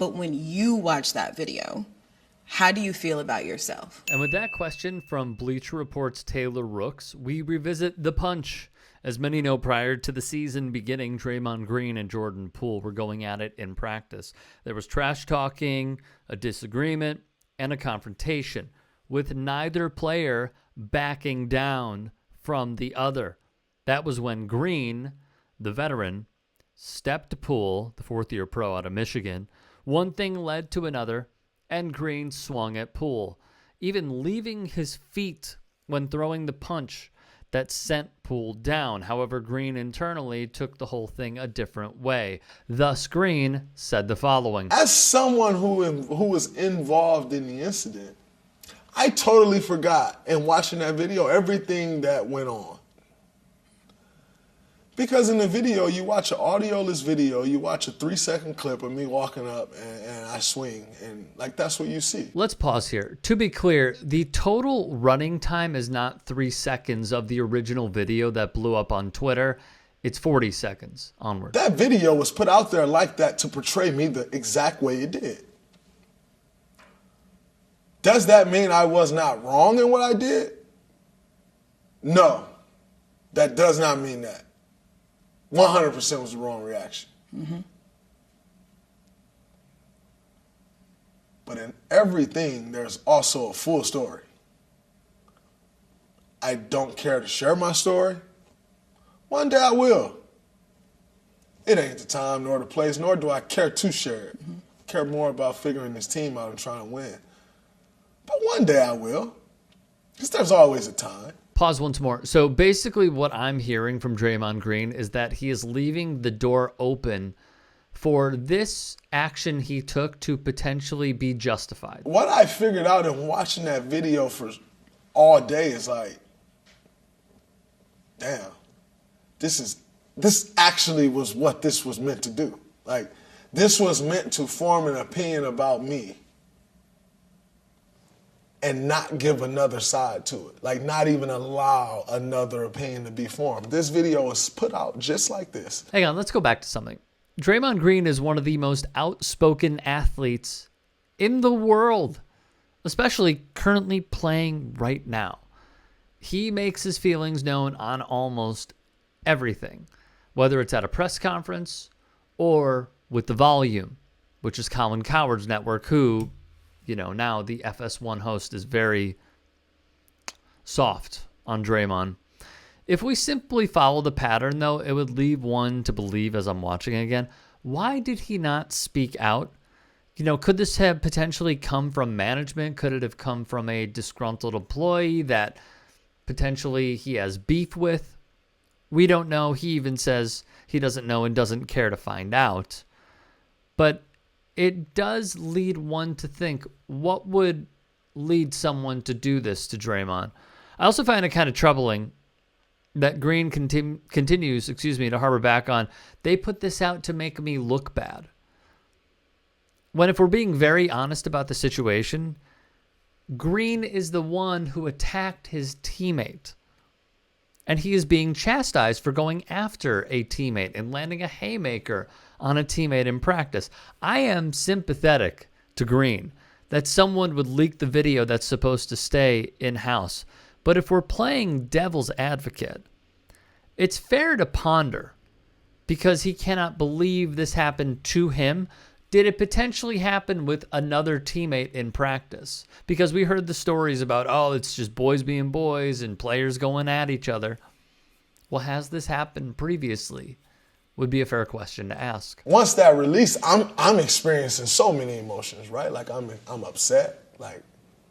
But when you watch that video, how do you feel about yourself? And with that question from Bleacher Report's Taylor Rooks, we revisit the punch. As many know, prior to the season beginning, Draymond Green and Jordan Poole were going at it in practice. There was trash talking, a disagreement, and a confrontation, with neither player backing down from the other. That was when Green, the veteran, stepped to Poole, the fourth-year pro out of Michigan. One thing led to another, and Green swung at Poole, even leaving his feet when throwing the punch that sent Poole down. However, Green internally took the whole thing a different way. Thus, Green said the following. As someone who was involved in the incident, I totally forgot in watching that video everything that went on. Because in the video, you watch an audioless video, you watch a 3-second clip of me walking up and I swing, and like that's what you see. Let's pause here. To be clear, the total running time is not 3 seconds of the original video that blew up on Twitter. It's 40 seconds onward. That video was put out there like that to portray me the exact way it did. Does that mean I was not wrong in what I did? No, that does not mean that. 100% was the wrong reaction. Mm-hmm. But in everything, there's also a full story. I don't care to share my story. One day I will. It ain't the time nor the place, nor do I care to share it. Mm-hmm. I care more about figuring this team out and trying to win. But one day I will, because there's always a time. Pause once more. So basically what I'm hearing from Draymond Green is that he is leaving the door open for this action he took to potentially be justified. What I figured out in watching that video for all day is like, damn, this actually was what this was meant to do. Like, this was meant to form an opinion about me and not give another side to it. Like, not even allow another opinion to be formed. This video was put out just like this. Hang on, let's go back to something. Draymond Green is one of the most outspoken athletes in the world, especially currently playing right now. He makes his feelings known on almost everything, whether it's at a press conference or with The Volume, which is Colin Cowherd's network, who, you know, now the FS1 host is very soft on Draymond. If we simply follow the pattern, though, it would leave one to believe, as I'm watching again, why did he not speak out? You know, could this have potentially come from management? Could it have come from a disgruntled employee that potentially he has beef with? We don't know. He even says he doesn't know and doesn't care to find out. But it does lead one to think, what would lead someone to do this to Draymond? I also find it kind of troubling that Green continues to harbor back on, they put this out to make me look bad. When, if we're being very honest about the situation, Green is the one who attacked his teammate. And he is being chastised for going after a teammate and landing a haymaker on a teammate in practice. I am sympathetic to Green that someone would leak the video that's supposed to stay in-house. But if we're playing devil's advocate, it's fair to ponder, because he cannot believe this happened to him. Did it potentially happen with another teammate in practice? Because we heard the stories about, oh, it's just boys being boys and players going at each other. Well, has this happened previously? Would be a fair question to ask. Once that release, I'm experiencing so many emotions, right? Like, I'm upset. Like,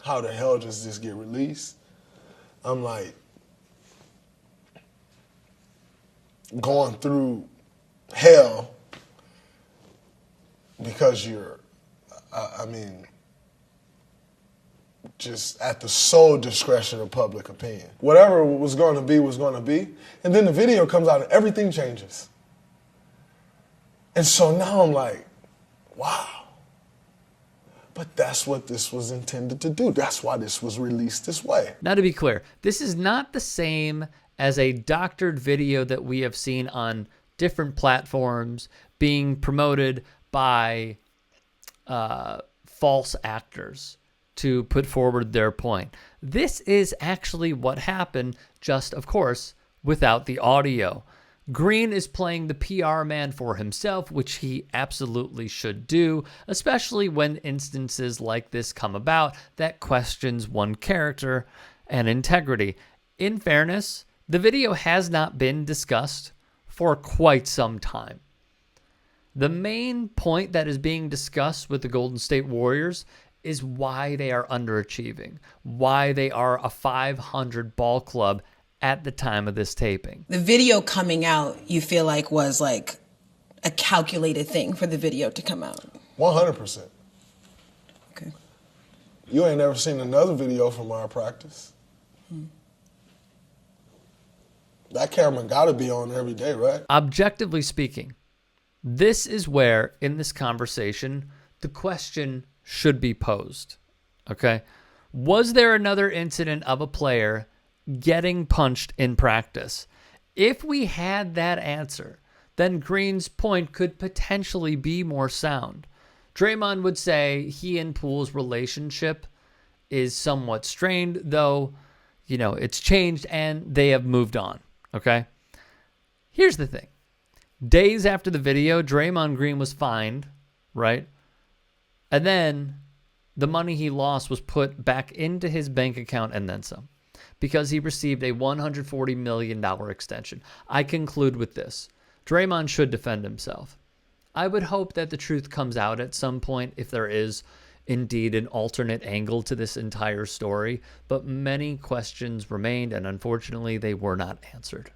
how the hell does this get released? I'm like going through hell because you're, just at the sole discretion of public opinion. Whatever was going to be was going to be. And then the video comes out and everything changes. And so now I'm like, wow. But that's what this was intended to do. That's why this was released this way. Now, to be clear, this is not the same as a doctored video that we have seen on different platforms being promoted by false actors to put forward their point. This is actually what happened, just, of course, without the audio. Green is playing the PR man for himself, which he absolutely should do, especially when instances like this come about that questions one character and integrity. In fairness, the video has not been discussed for quite some time. The main point that is being discussed with the Golden State Warriors is why they are underachieving, why they are a 500 ball club at the time of this taping. The video coming out, you feel like was like a calculated thing for the video to come out? 100%. Okay. You ain't never seen another video from our practice. That camera gotta be on every day, right? Objectively speaking, this is where, in this conversation, the question should be posed. Okay? Was there another incident of a player getting punched in practice? If we had that answer, then Green's point could potentially be more sound. Draymond would say he and Poole's relationship is somewhat strained, though, it's changed and they have moved on. Okay? Here's the thing. Days after the video, Draymond Green was fined, right? And then the money he lost was put back into his bank account and then some, because he received a $140 million extension. I conclude with this. Draymond should defend himself. I would hope that the truth comes out at some point if there is indeed an alternate angle to this entire story, but many questions remained, and unfortunately they were not answered.